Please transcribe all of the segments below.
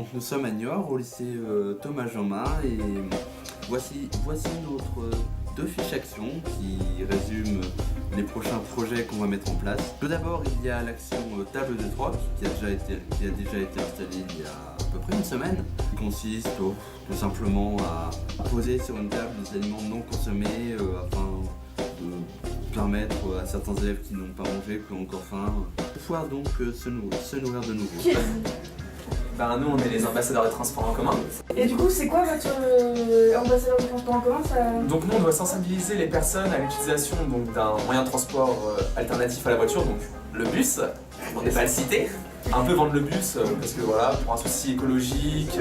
Donc nous sommes à Niort, au lycée Thomas Jeanmain, et voici notre deux fiches actions qui résument les prochains projets qu'on va mettre en place. Tout d'abord, il y a l'action table de troc qui a déjà été installée il y a à peu près une semaine, qui consiste tout simplement à poser sur une table des aliments non consommés afin de permettre à certains élèves qui n'ont pas mangé, qui ont encore faim, de pouvoir donc se nourrir de nouveau. Ben, nous, on est les ambassadeurs des transports en commun. Et du coup, c'est quoi votre ambassadeur des transports en commun Donc nous, on doit sensibiliser les personnes à l'utilisation d'un moyen de transport alternatif à la voiture, donc le bus, on n'est pas le citer. Un peu vendre le bus, parce que voilà, pour un souci écologique,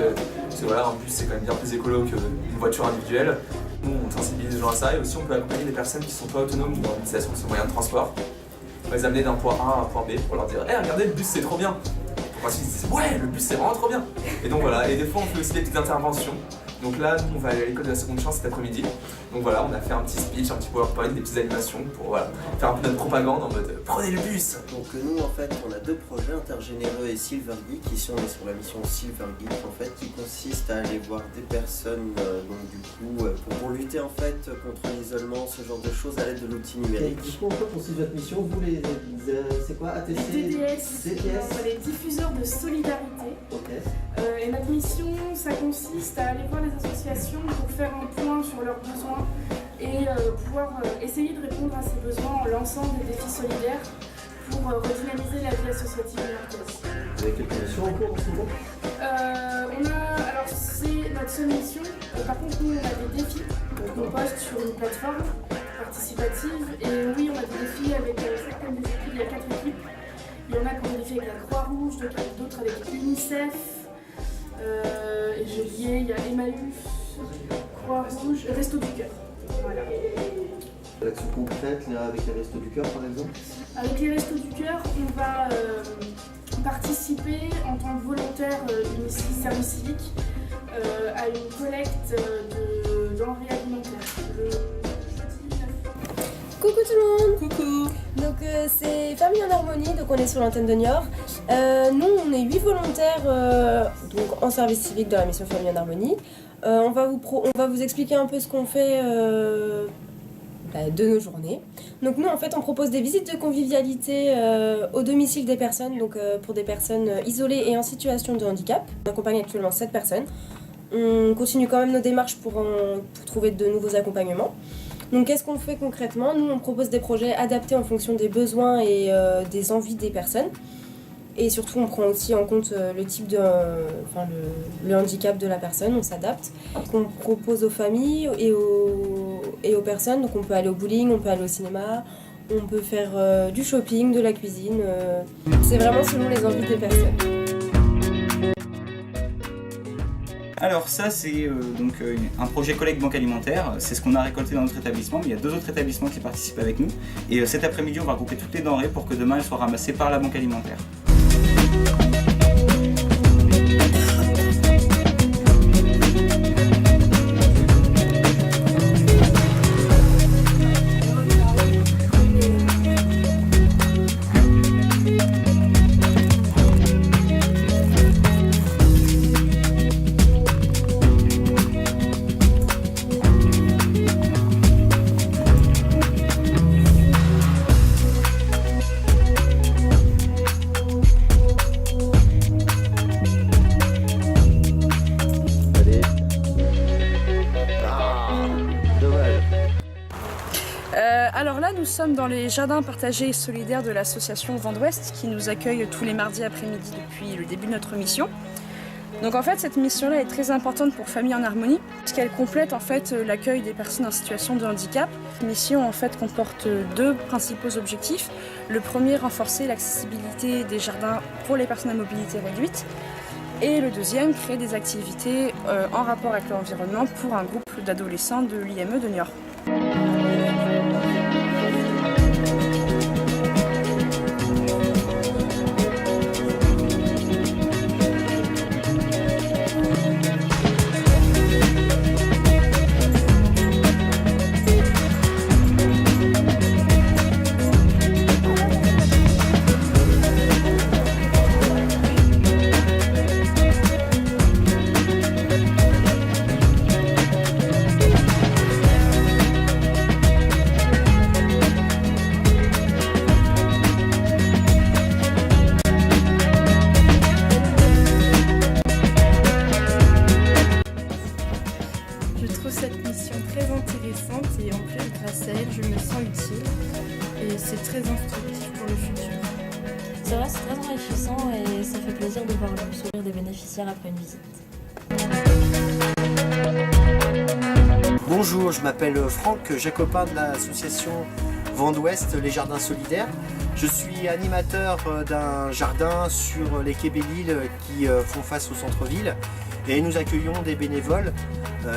parce que voilà, un bus c'est quand même bien plus écolo qu'une voiture individuelle. Nous, on sensibilise les gens à ça, et aussi on peut accompagner des personnes qui ne sont pas autonomes dans l'utilisation de ce moyen de transport. On va les amener d'un point A à un point B pour leur dire hey, regardez, le bus c'est trop bien. Ensuite, ils disent ouais, le bus c'est vraiment trop bien. Et donc voilà, et des fois on fait aussi des petites interventions. Donc là, nous on va aller à l'école de la seconde chance cet après-midi. Donc voilà, on a fait un petit speech, un petit PowerPoint, des petites animations pour voilà, faire un peu notre propagande en mode prenez le bus. Donc nous en fait on a deux projets, Intergénéreux et Silver Geek. Ici on est sur la mission Silver Geek en fait, qui consiste à aller voir des personnes donc du coup pour lutter en fait contre l'isolement, ce genre de choses à l'aide de l'outil numérique. Du coup en quoi consiste votre mission? Vous c'est quoi ATC? Les DDS, les diffuseurs de solidarité. Ok. Et notre mission, ça consiste à aller voir les associations pour faire un point sur leurs besoins et pouvoir essayer de répondre à ces besoins en lançant des défis solidaires pour redynamiser la vie associative niortaise. Vous avez quelques missions en cours en ce moment? Alors c'est notre seule mission. Par contre, nous on a des défis qu'on poste sur une plateforme participative. Et oui, on a des défis avec certaines des équipes. Il y a 4 équipes. Il y en a qui ont des défis avec la Croix-Rouge, d'autres avec l'UNICEF. Et j'ai oublié, il y a Emmaüs, Croix-Rouge, Resto du Cœur. Voilà. L'action concrète là, avec les Restos du Cœur par exemple? Avec les Restos du Cœur, on va participer en tant que volontaire du service civique à une collecte de denrées alimentaires. Le jeudi 9. Coucou tout le monde! Coucou! Donc c'est Famille en Harmonie, donc on est sur l'antenne de Niort. Nous on est 8 volontaires donc en service civique dans la mission Famille en Harmonie. On va vous expliquer un peu ce qu'on fait de nos journées. Donc nous en fait on propose des visites de convivialité au domicile des personnes, donc pour des personnes isolées et en situation de handicap. On accompagne actuellement 7 personnes. On continue quand même nos démarches pour trouver de nouveaux accompagnements. Donc qu'est-ce qu'on fait concrètement? Nous on propose des projets adaptés en fonction des besoins et des envies des personnes. Et surtout on prend aussi en compte le type le handicap de la personne, on s'adapte. On propose aux familles et aux personnes, donc on peut aller au bowling, on peut aller au cinéma, on peut faire du shopping, de la cuisine. C'est vraiment selon les envies des personnes. Alors ça c'est un projet collecte banque alimentaire, c'est ce qu'on a récolté dans notre établissement, mais il y a 2 autres établissements qui participent avec nous. Et cet après-midi on va regrouper toutes les denrées pour que demain elles soient ramassées par la banque alimentaire. Alors là, nous sommes dans les jardins partagés et solidaires de l'association Vent d'Ouest qui nous accueille tous les mardis après-midi depuis le début de notre mission. Donc en fait, cette mission-là est très importante pour Famille en Harmonie puisqu'elle complète en fait l'accueil des personnes en situation de handicap. Cette mission en fait comporte 2 principaux objectifs. Le premier, renforcer l'accessibilité des jardins pour les personnes à mobilité réduite. Et le deuxième, créer des activités en rapport avec l'environnement pour un groupe d'adolescents de l'IME de Niort. Sahel, je me sens utile et c'est très instructif pour le futur. C'est vrai, c'est très enrichissant et ça fait plaisir de voir le sourire des bénéficiaires après une visite. Bonjour, je m'appelle Franck Jacopin de l'association Vent d'Ouest, les Jardins Solidaires. Je suis animateur d'un jardin sur les quais Belle-Île qui font face au centre-ville et nous accueillons des bénévoles,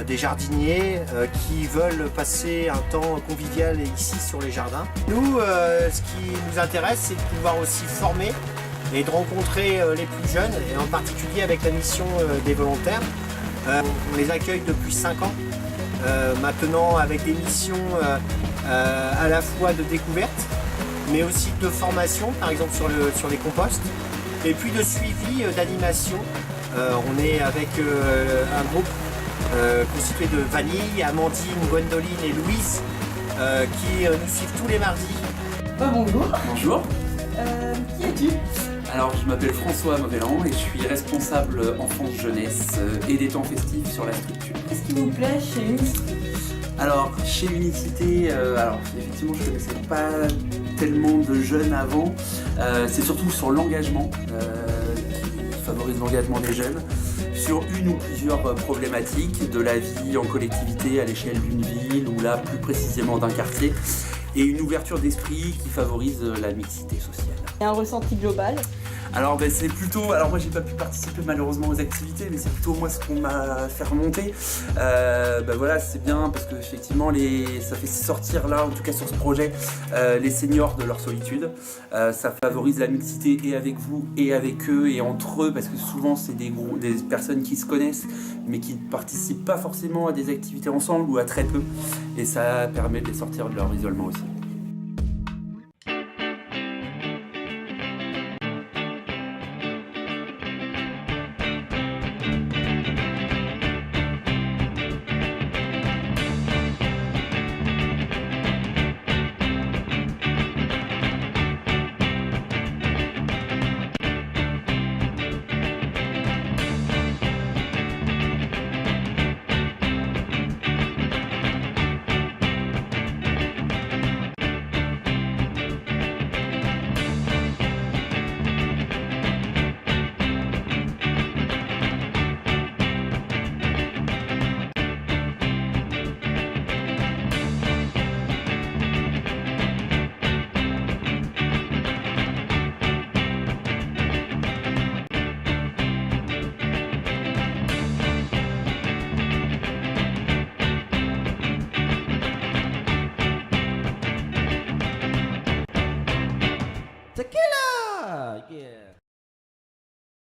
des jardiniers qui veulent passer un temps convivial ici sur les jardins. Nous, ce qui nous intéresse, c'est de pouvoir aussi former et de rencontrer les plus jeunes, et en particulier avec la mission des volontaires. On les accueille depuis 5 ans. Maintenant avec des missions à la fois de découverte mais aussi de formation, par exemple sur les composts, et puis de suivi d'animation. On est avec un groupe constitué de Vanille, Amandine, Gwendoline et Louise qui nous suivent tous les mardis. Bonjour. Bonjour. Qui es-tu? Alors, je m'appelle François Mauvellan et je suis responsable enfance-jeunesse et des temps festifs sur la structure. Qu'est-ce qui vous plaît chez Unicité? Alors, chez Unicité, effectivement, je ne connaissais pas tellement de jeunes avant. C'est surtout sur l'engagement, qui favorise l'engagement des jeunes, sur une ou plusieurs problématiques de la vie en collectivité à l'échelle d'une ville ou là plus précisément d'un quartier, et une ouverture d'esprit qui favorise la mixité sociale. Et un ressenti global? Alors c'est plutôt, moi j'ai pas pu participer malheureusement aux activités, mais c'est plutôt moi ce qu'on m'a fait remonter. Voilà, c'est bien parce que effectivement ça fait sortir là, en tout cas sur ce projet, les seniors de leur solitude. Ça favorise la mixité et avec vous et avec eux et entre eux, parce que souvent c'est des personnes qui se connaissent mais qui ne participent pas forcément à des activités ensemble ou à très peu, et ça permet de les sortir de leur isolement aussi.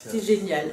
C'est génial.